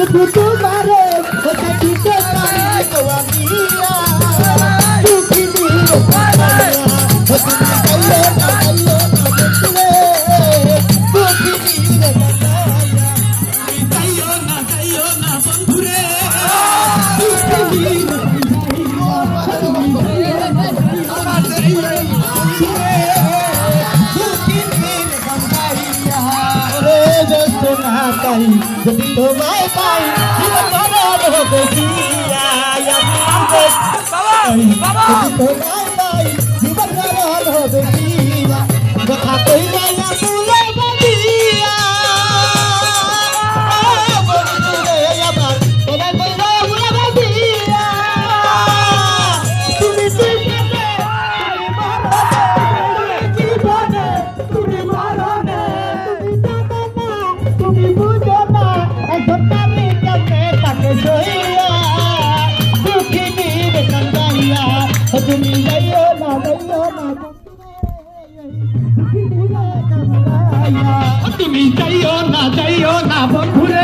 শুধু তোমারে দিতে পারি গো আমি পৃথিবীর যদি তোমায় পাই তোমায় পাই জীবন হবে কথা কইলা তুমি যাইও না যাইও না বন্ধুরে।